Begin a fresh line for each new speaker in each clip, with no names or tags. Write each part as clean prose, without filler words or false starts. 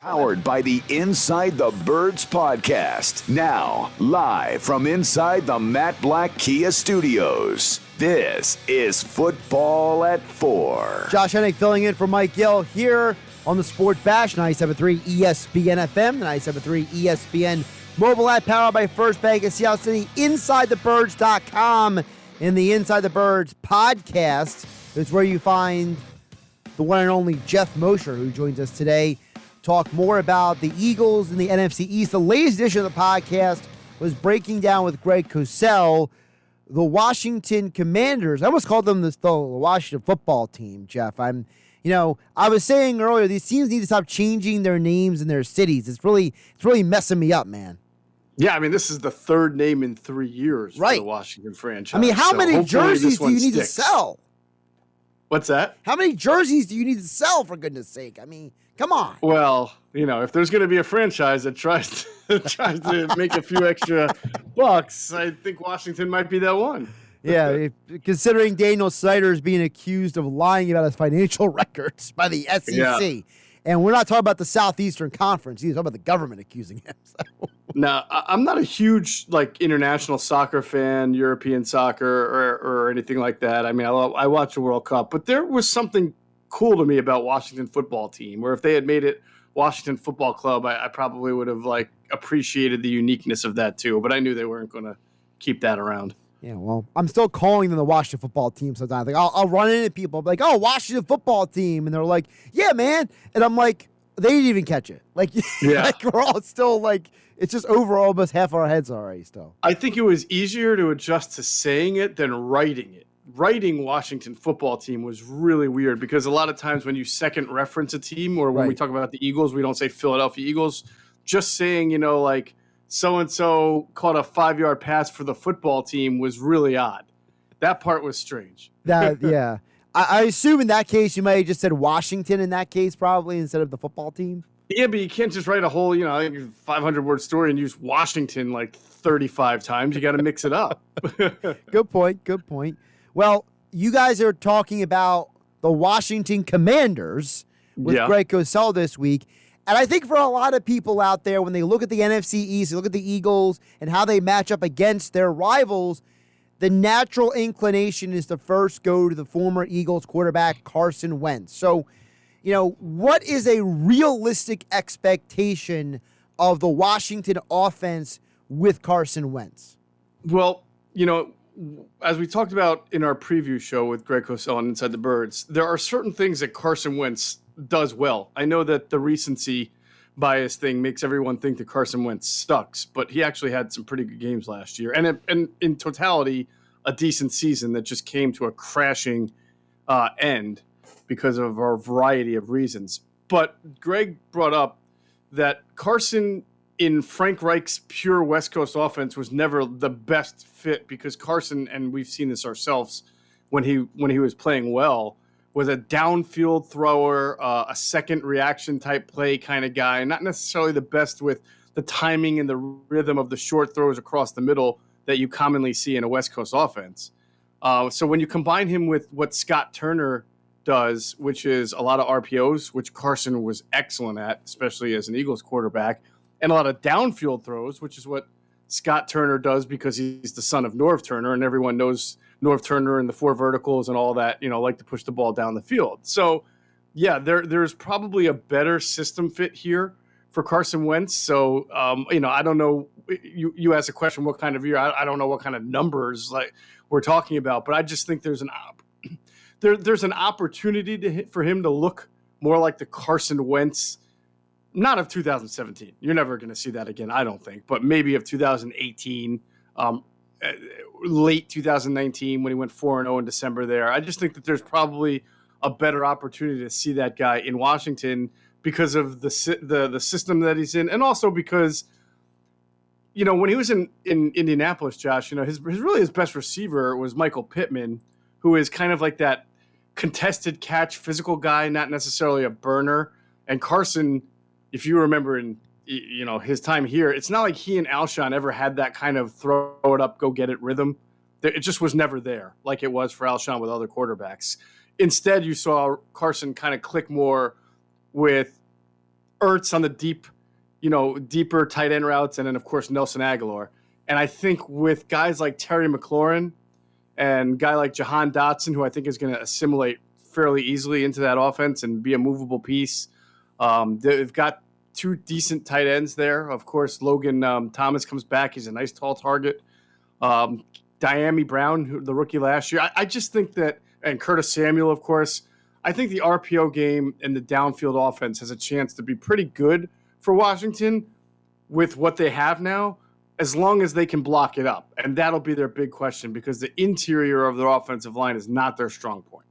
Powered by the Inside the Birds podcast. Now, live from inside the Matt Black Kia Studios. This is Football at 4.
Josh Hennick filling in for Mike Gill here on the Sport Bash, 97.3 ESPN FM, the 97.3 ESPN mobile app powered by First Bank of Seattle City, InsideTheBirds.com. In the Inside the Birds podcast is where you find the one and only Geoff Mosher, who joins us today. Talk more about the Eagles and the NFC East. The latest edition of the podcast was breaking down with Greg Cosell the Washington Commanders. I almost called them the Washington football team, Jeff. I was saying earlier, these teams need to stop changing their names and their cities. It's really messing me up, man.
Yeah, I mean, this is the third name in 3 years
right.
for the Washington franchise.
I mean, how many jerseys do you need to sell?
What's that?
How many jerseys do you need to sell, for goodness sake? I mean, come on.
Well, if there's going to be a franchise that tries to make a few extra bucks, I think Washington might be that one.
Yeah, considering Daniel Snyder is being accused of lying about his financial records by the SEC. Yeah. And we're not talking about the Southeastern Conference. He's talking about the government accusing him. So.
Now, I'm not a huge international soccer fan, European soccer, or anything like that. I mean, I watch the World Cup, but there was something cool to me about Washington football team, where if they had made it Washington Football Club, I probably would have appreciated the uniqueness of that too. But I knew they weren't going to keep that around.
Yeah, well, I'm still calling them the Washington football team sometimes. I'll run into people, like, oh, Washington football team. And they're like, yeah, man. And I'm like, they didn't even catch it. Yeah. We're all still it's just over almost half our heads already still.
I think it was easier to adjust to saying it than writing it. Writing Washington football team was really weird because a lot of times when you second reference a team or when we talk about the Eagles, we don't say Philadelphia Eagles. Just saying, so-and-so caught a 5-yard pass for the football team was really odd. That part was strange.
Yeah. I assume in that case you might have just said Washington in that case probably instead of the football team.
Yeah, but you can't just write a whole, 500-word story and use Washington 35 times. You got to mix it up.
Good point. Well, you guys are talking about the Washington Commanders with Greg Cosell this week. And I think for a lot of people out there, when they look at the NFC East, they look at the Eagles and how they match up against their rivals, the natural inclination is to first go to the former Eagles quarterback, Carson Wentz. So, what is a realistic expectation of the Washington offense with Carson Wentz?
Well, as we talked about in our preview show with Greg Cosell on Inside the Birds, there are certain things that Carson Wentz does well. I know that the recency bias thing makes everyone think that Carson Wentz sucks, but he actually had some pretty good games last year. And in totality, a decent season that just came to a crashing end because of a variety of reasons. But Greg brought up that Carson in Frank Reich's pure West Coast offense was never the best fit because Carson, and we've seen this ourselves when he was playing well, was a downfield thrower, a second reaction type play kind of guy, not necessarily the best with the timing and the rhythm of the short throws across the middle that you commonly see in a West Coast offense. So when you combine him with what Scott Turner does, which is a lot of RPOs, which Carson was excellent at, especially as an Eagles quarterback, and a lot of downfield throws, which is what Scott Turner does because he's the son of Norv Turner, and everyone knows Norv Turner and the four verticals and all that, like to push the ball down the field. So, yeah, there's probably a better system fit here for Carson Wentz. So, I don't know. You asked a question, what kind of year? I don't know what kind of numbers we're talking about, but I just think there's an opportunity for him to look more like the Carson Wentz, not of 2017. You're never going to see that again, I don't think, but maybe of 2018. Late 2019 when he went 4-0 in December there. I just think that there's probably a better opportunity to see that guy in Washington because of the system that he's in, and also because, when he was in Indianapolis, Josh, his best receiver was Michael Pittman, who is kind of like that contested catch physical guy, not necessarily a burner. And Carson, if you remember in his time here, it's not like he and Alshon ever had that kind of throw it up, go get it rhythm. It just was never there like it was for Alshon with other quarterbacks. Instead, you saw Carson kind of click more with Ertz on the deeper tight end routes, and then, of course, Nelson Aguilar. And I think with guys like Terry McLaurin and a guy like Jahan Dotson, who I think is going to assimilate fairly easily into that offense and be a movable piece, they've got two decent tight ends there. Of course, Logan Thomas comes back. He's a nice tall target. Diami Brown, the rookie last year. I just think that, and Curtis Samuel, of course, I think the RPO game and the downfield offense has a chance to be pretty good for Washington with what they have now, as long as they can block it up. And that'll be their big question, because the interior of their offensive line is not their strong point.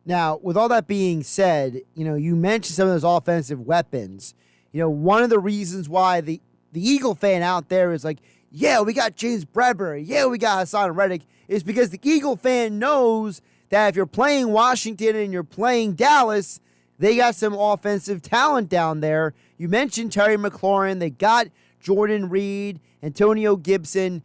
Now, with all that being said, you mentioned some of those offensive weapons. One of the reasons why the Eagle fan out there is like, yeah, we got James Bradbury, yeah, we got Hassan Reddick, is because the Eagle fan knows that if you're playing Washington and you're playing Dallas, they got some offensive talent down there. You mentioned Terry McLaurin. They got Jordan Reed, Antonio Gibson.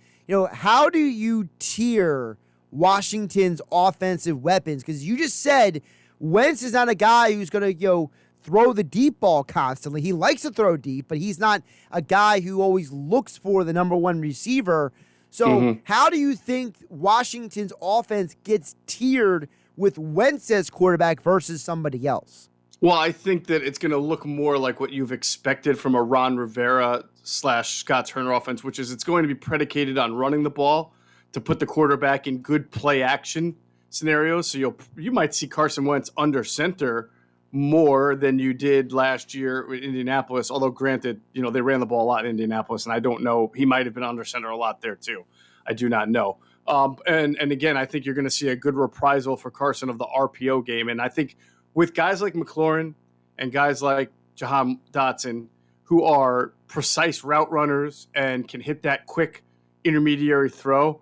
How do you tier Washington's offensive weapons? Because you just said Wentz is not a guy who's going to, throw the deep ball constantly. He likes to throw deep, but he's not a guy who always looks for the number one receiver. So how do you think Washington's offense gets tiered with Wentz as quarterback versus somebody else?
Well, I think that it's going to look more like what you've expected from a Ron Rivera / Scott Turner offense, which is it's going to be predicated on running the ball to put the quarterback in good play action scenarios. So you might see Carson Wentz under center more than you did last year with Indianapolis. Although granted, they ran the ball a lot in Indianapolis, and I don't know, he might have been under center a lot there too. I do not know. And again, I think you're going to see a good reprisal for Carson of the RPO game. And I think with guys like McLaurin and guys like Jahan Dotson, who are precise route runners and can hit that quick intermediary throw,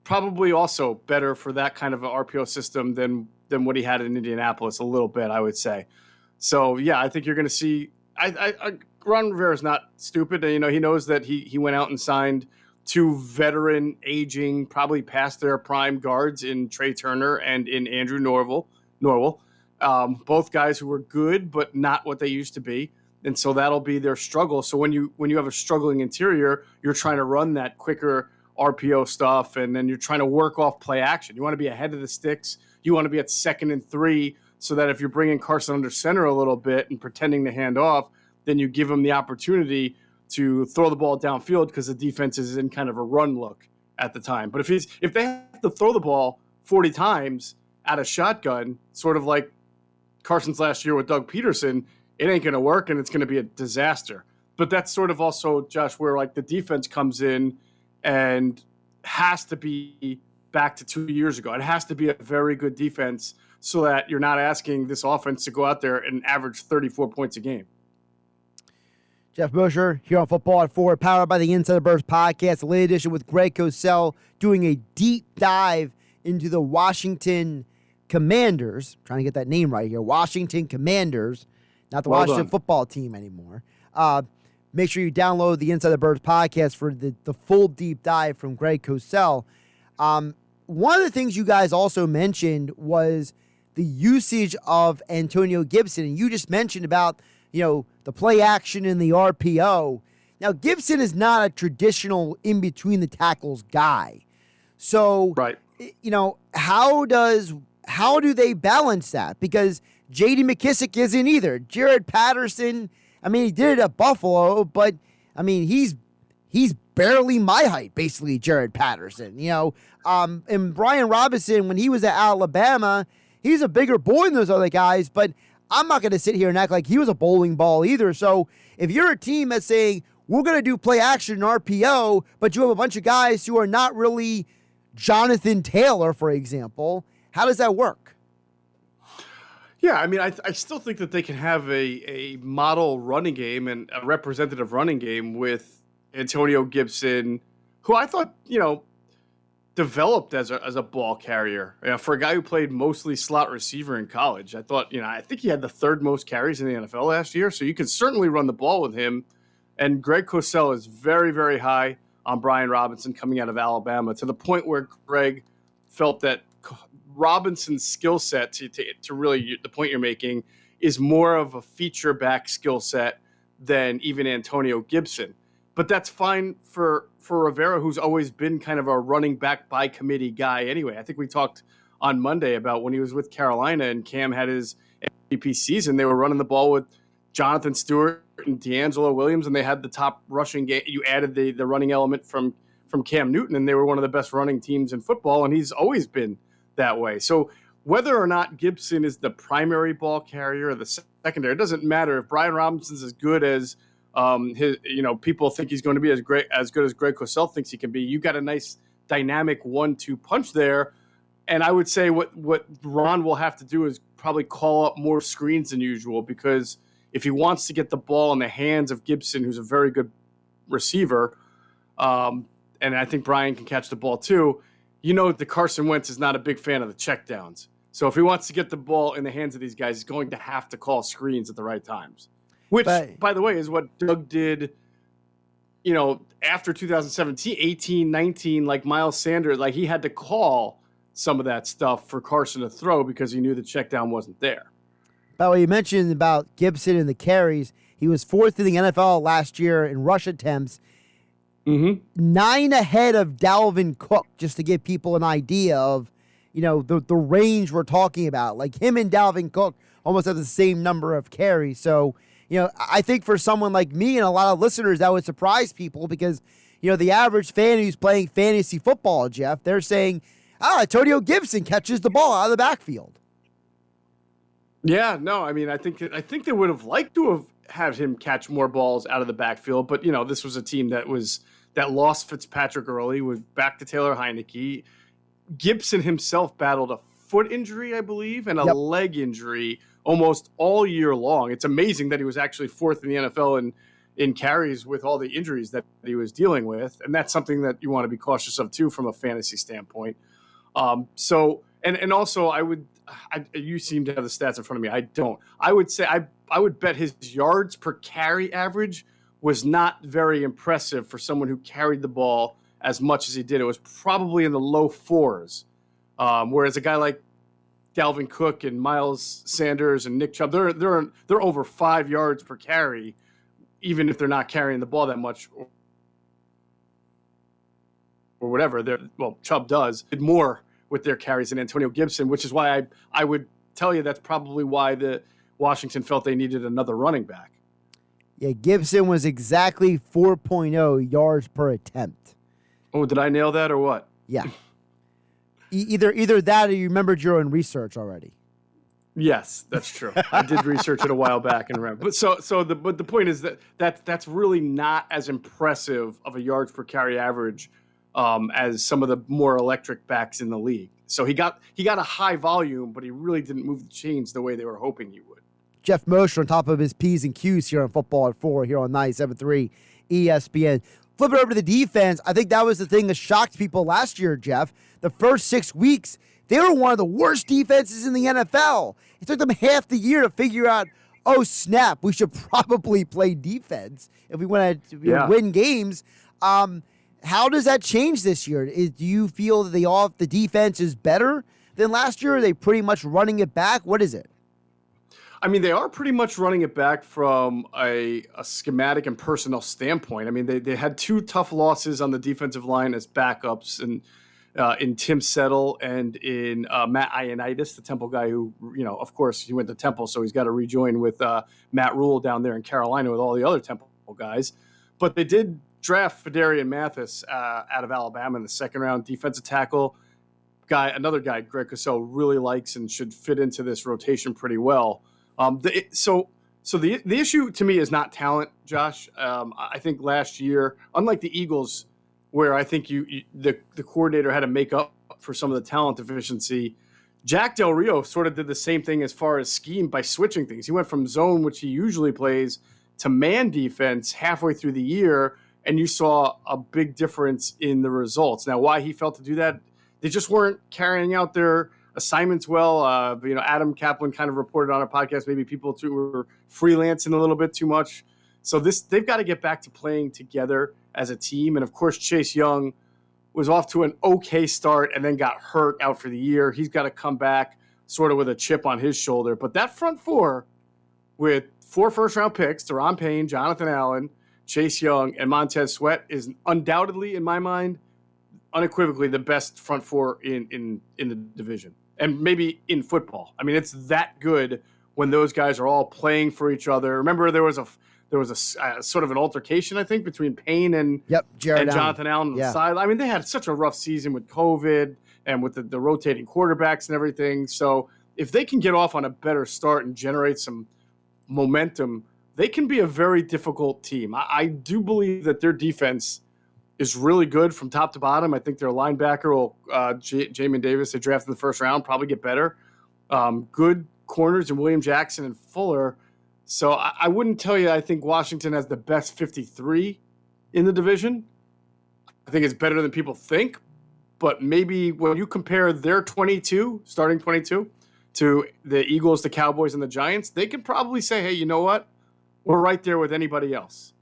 probably also better for that kind of an RPO system than what he had in Indianapolis a little bit, I would say. So, yeah, I think you're going to see Ron Rivera's not stupid. He knows that he went out and signed two veteran, aging, probably past their prime guards in Trey Turner and in Andrew Norwell. Both guys who were good, but not what they used to be. And so that'll be their struggle. So when you have a struggling interior, you're trying to run that quicker RPO stuff, and then you're trying to work off play action. You want to be ahead of the sticks. You want to be at 2nd and 3, so that if you're bringing Carson under center a little bit and pretending to hand off, then you give him the opportunity to throw the ball downfield, because the defense is in kind of a run look at the time. But if they have to throw the ball 40 times out of shotgun, sort of like Carson's last year with Doug Peterson, it ain't going to work, and it's going to be a disaster. But that's sort of also, Josh, where like the defense comes in and has to be back to 2 years ago. It has to be a very good defense so that you're not asking this offense to go out there and average 34 points a game.
Geoff Mosher here on Football at 4, powered by the Inside the Birds podcast, the late edition with Greg Cosell, doing a deep dive into the Washington Commanders. I'm trying to get that name right here. Washington Commanders, not the Washington football team anymore. Make sure you download the Inside the Birds podcast for the full deep dive from Greg Cosell. One of the things you guys also mentioned was the usage of Antonio Gibson. And you just mentioned about, the play action and the RPO. Now, Gibson is not a traditional in-between the tackles guy. So,
right.
How do they balance that? Because J.D. McKissick isn't either. Jared Patterson, he did it at Buffalo, but, he's barely my height, basically, Jared Patterson. And Brian Robinson, when he was at Alabama, he's a bigger boy than those other guys, but I'm not going to sit here and act like he was a bowling ball either. So if you're a team that's saying, we're going to do play action and RPO, but you have a bunch of guys who are not really Jonathan Taylor, for example, how does that work?
Yeah, I still think that they can have a model running game and a representative running game with Antonio Gibson, who I thought, developed as a ball carrier. For a guy who played mostly slot receiver in college, I thought, I think he had the 3rd most carries in the NFL last year, so you can certainly run the ball with him. And Greg Cosell is very, very high on Brian Robinson coming out of Alabama, to the point where Greg felt that Robinson's skill set, to really the point you're making, is more of a feature back skill set than even Antonio Gibson. But that's fine for Rivera, who's always been kind of a running back by committee guy anyway. I think we talked on Monday about when he was with Carolina and Cam had his MVP season, they were running the ball with Jonathan Stewart and D'Angelo Williams, and they had the top rushing game. You added the running element from Cam Newton, and they were one of the best running teams in football, and he's always been that way. So whether or not Gibson is the primary ball carrier or the secondary, it doesn't matter. If Brian Robinson's as good as people think he's going to be as good as Greg Cosell thinks he can be, you got a nice dynamic 1-2 punch there. And I would say what Ron will have to do is probably call up more screens than usual, because if he wants to get the ball in the hands of Gibson, who's a very good receiver, and I think Brian can catch the ball too, the Carson Wentz is not a big fan of the checkdowns. So if he wants to get the ball in the hands of these guys, he's going to have to call screens at the right times, which, by the way, is what Doug did, after 2017, 18, 19, like Miles Sanders, like he had to call some of that stuff for Carson to throw because he knew the check down wasn't there.
By the way, you mentioned about Gibson and the carries. He was fourth in the NFL last year in rush attempts. 9 ahead of Dalvin Cook, just to give people an idea of, the range we're talking about. Like him and Dalvin Cook almost have the same number of carries. So, I think for someone like me and a lot of listeners, that would surprise people because, the average fan who's playing fantasy football, Geoff, they're saying, Antonio Gibson catches the ball out of the backfield.
Yeah, no, I mean, I think they would have liked to have had him catch more balls out of the backfield, but this was a team that lost Fitzpatrick early, was back to Taylor Heineke. Gibson himself battled a foot injury, I believe, and a leg injury almost all year long. It's amazing that he was actually fourth in the NFL in carries with all the injuries that he was dealing with, and that's something that you want to be cautious of too from a fantasy standpoint. Also, you seem to have the stats in front of me. I don't. I would say I would bet his yards per carry average was not very impressive for someone who carried the ball as much as he did. It was probably in the low 4s, whereas a guy like Dalvin Cook and Miles Sanders and Nick Chubb, they're over 5 yards per carry, even if they're not carrying the ball that much or whatever. Chubb did more with their carries than Antonio Gibson, which is why I would tell you that's probably why the Washington felt they needed another running back.
Yeah, Gibson was exactly 4.0 yards per attempt.
Oh, did I nail that or what?
Yeah. Either that or you remembered your own research already.
Yes, that's true. I did research it a while back and remember. But the point is that's really not as impressive of a yards per carry average as some of the more electric backs in the league. So he got a high volume, but he really didn't move the chains the way they were hoping he would.
Geoff Mosher on top of his P's and Q's here on Football at 4 here on 97.3 ESPN. Flip it over to the defense. I think that was the thing that shocked people last year, Geoff. The first 6 weeks, they were one of the worst defenses in the NFL. It took them half the year to figure out, oh, snap, we should probably play defense if we want to win games. How does that change this year? Do you feel that the defense is better than last year? Are they pretty much running it back? What is it?
I mean, they are pretty much running it back from a schematic and personnel standpoint. I mean, they had 2 tough losses on the defensive line as backups, and in Tim Settle and in Matt Ioannidis, the Temple guy who, of course, he went to Temple, so he's got to rejoin with Matt Rule down there in Carolina with all the other Temple guys. But they did draft Fedarian Mathis out of Alabama in the second round, defensive tackle. Another guy Greg Cosell really likes and should fit into this rotation pretty well. So the issue to me is not talent, Josh. I think last year, unlike the Eagles, where I think the coordinator had to make up for some of the talent deficiency, Jack Del Rio sort of did the same thing as far as scheme by switching things. He went from zone, which he usually plays, to man defense halfway through the year, and you saw a big difference in the results. Now, why he felt to do that, they just weren't carrying out their assignments well. Adam Kaplan kind of reported on our podcast, maybe people too were freelancing a little bit too much. So they've got to get back to playing together as a team. And of course, Chase Young was off to an okay start and then got hurt out for the year. He's got to come back sort of with a chip on his shoulder. But that front four with 4 first-round picks, Deron Payne, Jonathan Allen, Chase Young, and Montez Sweat is undoubtedly, in my mind, unequivocally the best front four in the division, and maybe in football. I mean, it's that good when those guys are all playing for each other. Remember, there was a sort of an altercation, I think, between Payne and Jonathan Allen on the side. I mean, they had such a rough season with COVID and with the rotating quarterbacks and everything. So if they can get off on a better start and generate some momentum, they can be a very difficult team. I do believe that their defense is really good from top to bottom. I think their linebacker, Jamin Davis, they drafted in the first round, probably get better. Good corners in William Jackson and Fuller. So I wouldn't tell you I think Washington has the best 53 in the division. I think it's better than people think. But maybe when you compare their starting 22, to the Eagles, the Cowboys, and the Giants, they can probably say, hey, you know what? We're right there with anybody else.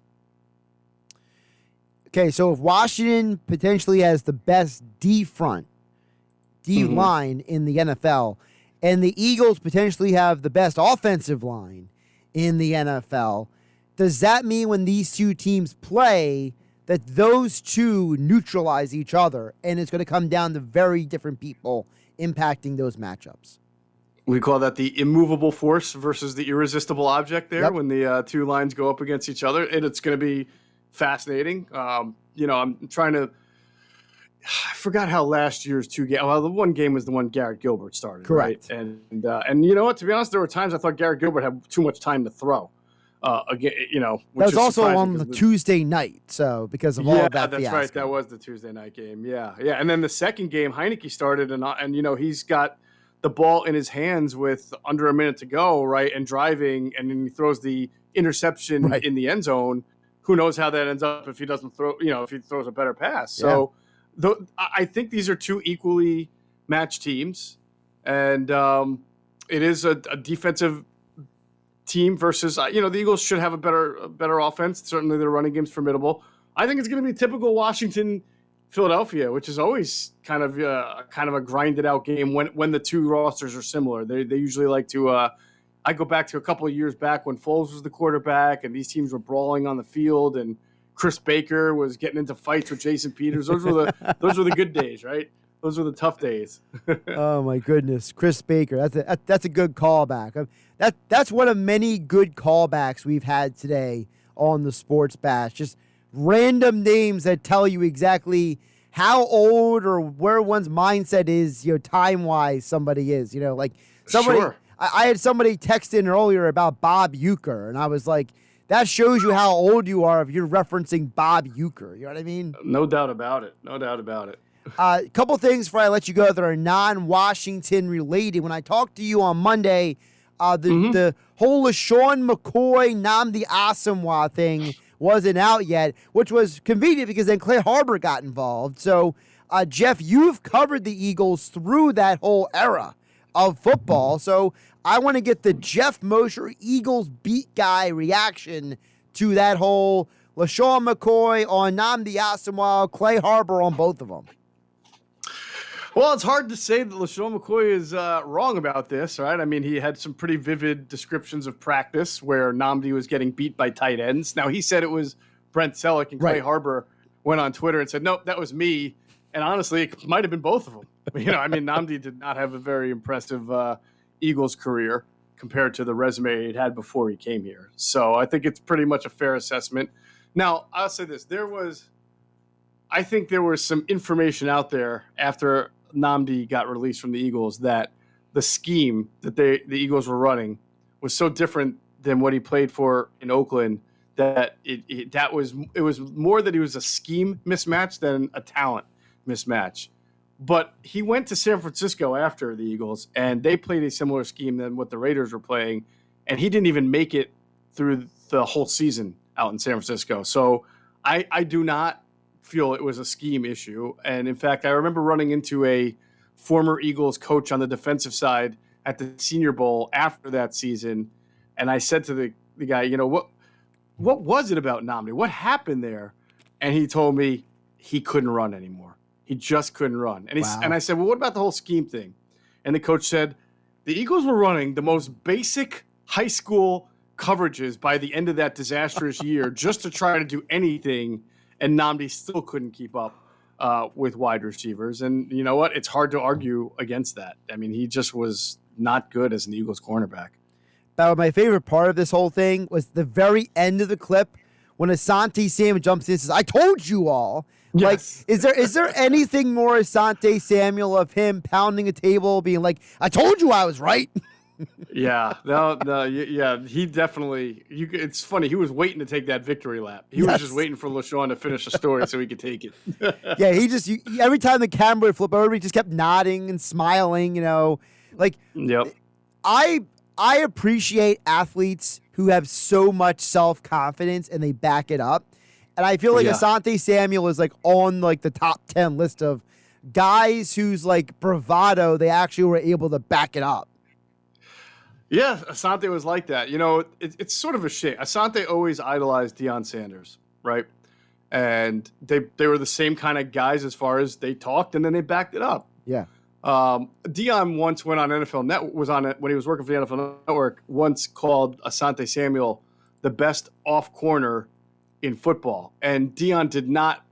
Okay, so if Washington potentially has the best D-line in the NFL, and the Eagles potentially have the best offensive line in the NFL, does that mean when these two teams play that those two neutralize each other, and it's going to come down to very different people impacting those matchups?
We call that the immovable force versus the irresistible object there. Yep. When the two lines go up against each other. And it's going to be fascinating. I'm trying to – I forgot how last year's two games – well, the one game was the one Garrett Gilbert started.
Correct.
Right? And you know what? To be honest, there were times I thought Garrett Gilbert had too much time to throw. Again, which
that was also on the Tuesday night, so because of all of that
that's
fiasco.
Right. That was the Tuesday night game. Yeah. And then the second game, Heineke started, and he's got – the ball in his hands with under a minute to go, right, and driving, and then he throws the interception in the end zone. Who knows how that ends up if he doesn't throw, if he throws a better pass. So I think these are two equally matched teams, and it is a defensive team versus, the Eagles should have a better offense. Certainly their running game's formidable. I think it's going to be typical Washington Philadelphia, which is always kind of a grinded out game when the two rosters are similar. They usually like to. I go back to a couple of years back when Foles was the quarterback, and these teams were brawling on the field, and Chris Baker was getting into fights with Jason Peters. Those were the good days, right? Those were the tough days.
Oh my goodness, Chris Baker. That's a good callback. That's one of many good callbacks we've had today on the Sports Bash. Just random names that tell you exactly how old or where one's mindset is, time-wise somebody is. Like somebody. Sure. I had somebody text in earlier about Bob Uecker, and I was like, that shows you how old you are if you're referencing Bob Uecker. You know what I mean?
No doubt about it.
A couple things before I let you go that are non-Washington related. When I talked to you on Monday, the whole LaShawn McCoy, Nnamdi Asomugha thing wasn't out yet, which was convenient because then Clay Harbor got involved. So, Geoff, you've covered the Eagles through that whole era of football. So I want to get the Geoff Mosher Eagles beat guy reaction to that whole LaShawn McCoy on Nnamdi Asomugha, Clay Harbor on both of them.
Well, it's hard to say that LaShawn McCoy is wrong about this, right? I mean, he had some pretty vivid descriptions of practice where Nnamdi was getting beat by tight ends. Now, he said it was Brent Selleck, and Clay Harbor went on Twitter and said, nope, that was me. And honestly, it might have been both of them. Nnamdi did not have a very impressive Eagles career compared to the resume he'd had before he came here. So I think it's pretty much a fair assessment. Now, I'll say this. I think there was some information out there after Nnamdi got released from the Eagles that the scheme that the Eagles were running was so different than what he played for in Oakland that it was more that he was a scheme mismatch than a talent mismatch. But he went to San Francisco after the Eagles, and they played a similar scheme than what the Raiders were playing, and he didn't even make it through the whole season out in San Francisco. So I do not feel it was a scheme issue. And in fact, I remember running into a former Eagles coach on the defensive side at the Senior Bowl after that season. And I said to the guy, what was it about Nnamdi? What happened there? And he told me he couldn't run anymore. He just couldn't run. And and I said, well, what about the whole scheme thing? And the coach said, the Eagles were running the most basic high school coverages by the end of that disastrous year just to try to do anything, and Nnamdi still couldn't keep up with wide receivers. And you know what? It's hard to argue against that. I mean, he just was not good as an Eagles cornerback.
But my favorite part of this whole thing was the very end of the clip when Asante Samuel jumps in and says, "I told you all."
Yes.
Like, is there anything more Asante Samuel of him pounding a table, being like, "I told you I was right"?
Yeah, yeah, he definitely. It's funny. He was waiting to take that victory lap. He
Yes.
was just waiting for LaShawn to finish the story so he could take it.
Yeah, every time the camera would flip over, he just kept nodding and smiling. Like,
Yep.
I appreciate athletes who have so much self-confidence and they back it up. And I feel like Asante Samuel is like on like the top 10 list of guys whose like bravado, they actually were able to back it up.
Yeah, Asante was like that. It's sort of a shame. Asante always idolized Deion Sanders, right? And they were the same kind of guys as far as they talked, and then they backed it up.
Yeah.
Deion once went on NFL Network, was on it when he was working for the NFL Network, once called Asante Samuel the best off corner in football. And Deion did not,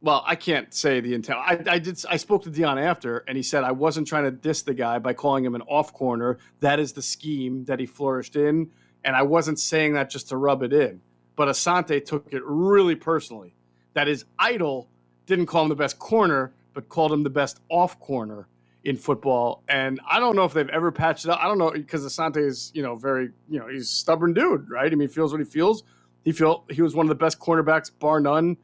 well, I can't say the intent. I spoke to Deion after, and he said I wasn't trying to diss the guy by calling him an off corner. That is the scheme that he flourished in, and I wasn't saying that just to rub it in. But Asante took it really personally. That his idol didn't call him the best corner, but called him the best off corner in football. And I don't know if they've ever patched it up. I don't know, because Asante is, very, he's a stubborn dude, right? I mean, he feels what he feels. He was one of the best cornerbacks, bar none,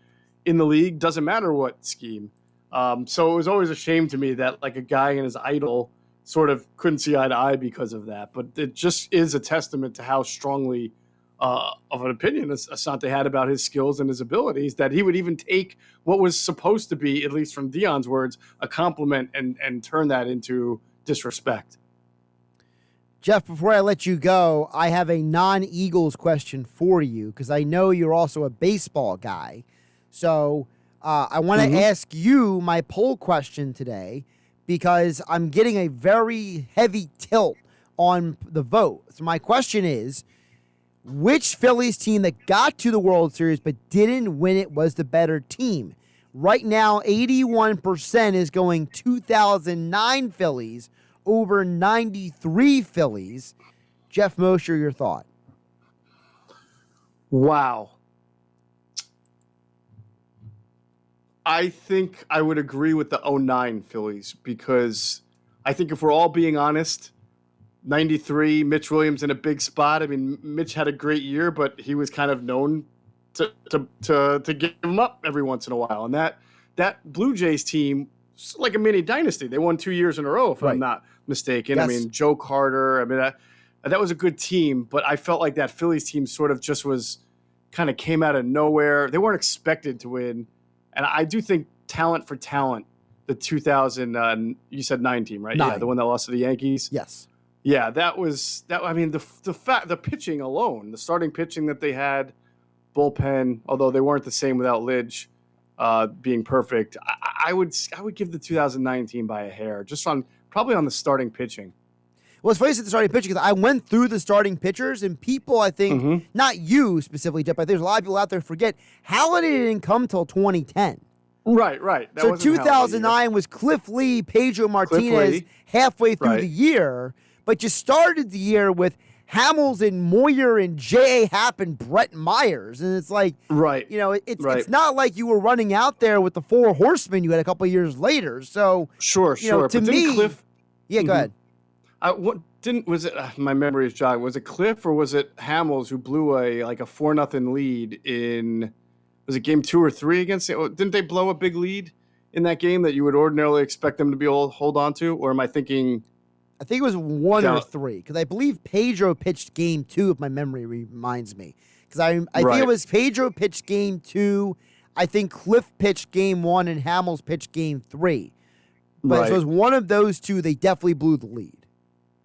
in the league. Doesn't matter what scheme. So it was always a shame to me that like a guy and his idol sort of couldn't see eye to eye because of that. But it just is a testament to how strongly of an opinion Asante had about his skills and his abilities, that he would even take what was supposed to be, at least from Deion's words, a compliment and turn that into disrespect.
Geoff, before I let you go, I have a non-Eagles question for you because I know you're also a baseball guy. So I want to ask you my poll question today because I'm getting a very heavy tilt on the vote. So my question is, which Phillies team that got to the World Series but didn't win it was the better team? Right now, 81% is going 2009 Phillies over 93 Phillies. Geoff Mosher, your thought?
Wow. I think I would agree with the 09 Phillies because I think if we're all being honest, 93, Mitch Williams in a big spot. I mean, Mitch had a great year, but he was kind of known to give him up every once in a while. And that Blue Jays team, like a mini dynasty. They won 2 years in a row, if I'm not mistaken.
Yes.
I mean, Joe Carter. I mean, that was a good team, but I felt like that Phillies team sort of just was kind of came out of nowhere. They weren't expected to win. And I do think talent for talent, the 2000, you said 9 team, right?
9.
Yeah, the one that lost to the Yankees.
Yes.
Yeah, that was that. I mean, the pitching alone, the starting pitching that they had, bullpen, although they weren't the same without Lidge being perfect. I would give the 2009 team by a hair, just probably on the starting pitching.
Well, it's funny you said the starting pitching because I went through the starting pitchers and people, I think, not you specifically, Jeff, but there's a lot of people out there forget Halladay didn't come till 2010.
Right. That
so 2009 was Cliff Lee, Pedro Martinez halfway through the year, but you started the year with Hamilton, Moyer, and J.A. Happ and Brett Myers. And it's like, it's not like you were running out there with the 4 horsemen you had a couple of years later. So,
sure.
To
but
me,
Cliff,
go ahead.
Was it my memory is jogging? Was it Cliff or was it Hamels who blew a 4-0 lead in? Was it game 2 or 3 against? Didn't they blow a big lead in that game that you would ordinarily expect them to be able to hold on to? Or am I thinking?
I think it was 1 or 3 because I believe Pedro pitched game 2, if my memory reminds me. Because I think it was Pedro pitched game 2. I think Cliff pitched game 1 and Hamels pitched game 3. But so it was one of those two. They definitely blew the lead.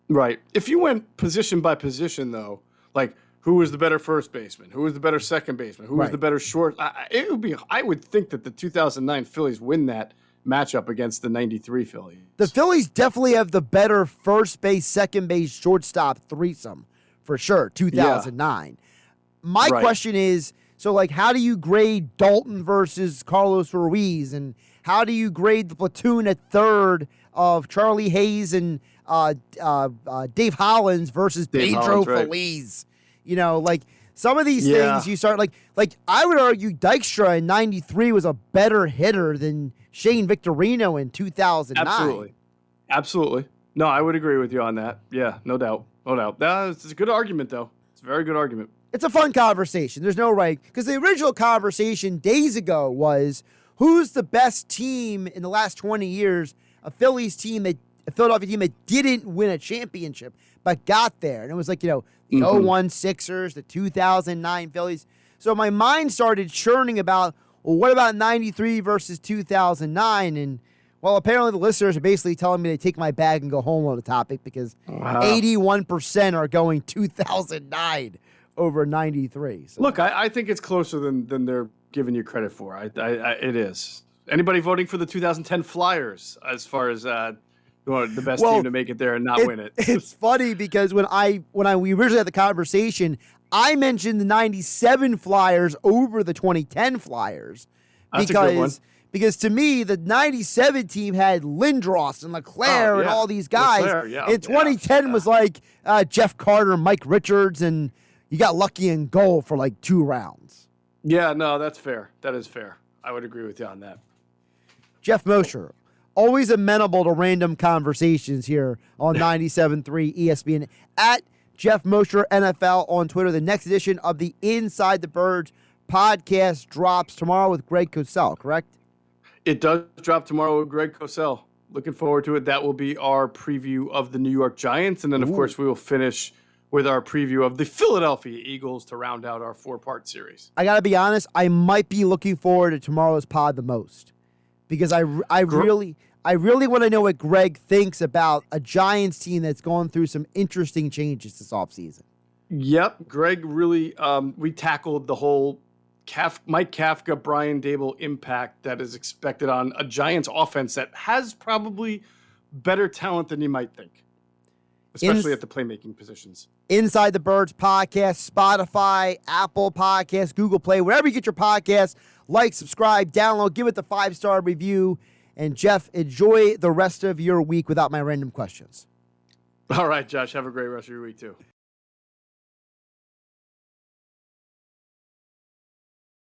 Right. If you went position by position, though, like who was the better first baseman, who was the better second baseman, who was the better short, I would think that the 2009 Phillies win that matchup against the 93 Phillies.
The Phillies definitely have the better first base, second base, shortstop threesome for sure, 2009. My question is, so like, how do you grade Dalton versus Carlos Ruiz, and how do you grade the platoon at third of Charlie Hayes and Dave Hollins versus Pedro Feliz? You know, like some of these things you start like I would argue Dykstra in 93 was a better hitter than Shane Victorino in 2009.
Absolutely. No, I would agree with you on that. Yeah, no doubt. It's a good argument, though. It's a very good argument.
It's a fun conversation. There's no right, because the original conversation days ago was who's the best team in the last 20 years, a Philadelphia team that didn't win a championship but got there. And it was like, the 01 Sixers, the 2009 Phillies. So my mind started churning about, well, what about 93 versus 2009? And, well, apparently the listeners are basically telling me to take my bag and go home on the topic, because 81% are going 2009 over 93. So.
Look, I think it's closer than they're giving you credit for. It is. Anybody voting for the 2010 Flyers as far as the best team to make it there and not win it?
It's funny because when we originally had the conversation, I mentioned the 97 Flyers over the 2010 Flyers.
That's a good one.
Because to me, the 97 team had Lindros and LeClaire and all these guys. And 2010 was like Jeff Carter, Mike Richards, and you got lucky in goal for like 2 rounds.
Yeah, no, that's fair. That is fair. I would agree with you on that.
Geoff Mosher, always amenable to random conversations here on 97.3 ESPN. At Geoff Mosher NFL on Twitter. The next edition of the Inside the Birds podcast drops tomorrow with Greg Cosell, correct?
It does drop tomorrow with Greg Cosell. Looking forward to it. That will be our preview of the New York Giants. And then, of course, we will finish with our preview of the Philadelphia Eagles to round out our 4-part series.
I got to be honest, I might be looking forward to tomorrow's pod the most, because I really want to know what Greg thinks about a Giants team that's gone through some interesting changes this offseason.
Yep. Greg really, we tackled the whole Mike Kafka, Brian Dable impact that is expected on a Giants offense that has probably better talent than you might think, especially at the playmaking positions.
Inside the Birds podcast, Spotify, Apple Podcasts, Google Play, wherever you get your podcasts. Like, subscribe, download, give it the 5-star review. And Jeff, enjoy the rest of your week without my random questions.
All right, Josh, have a great rest of your week too.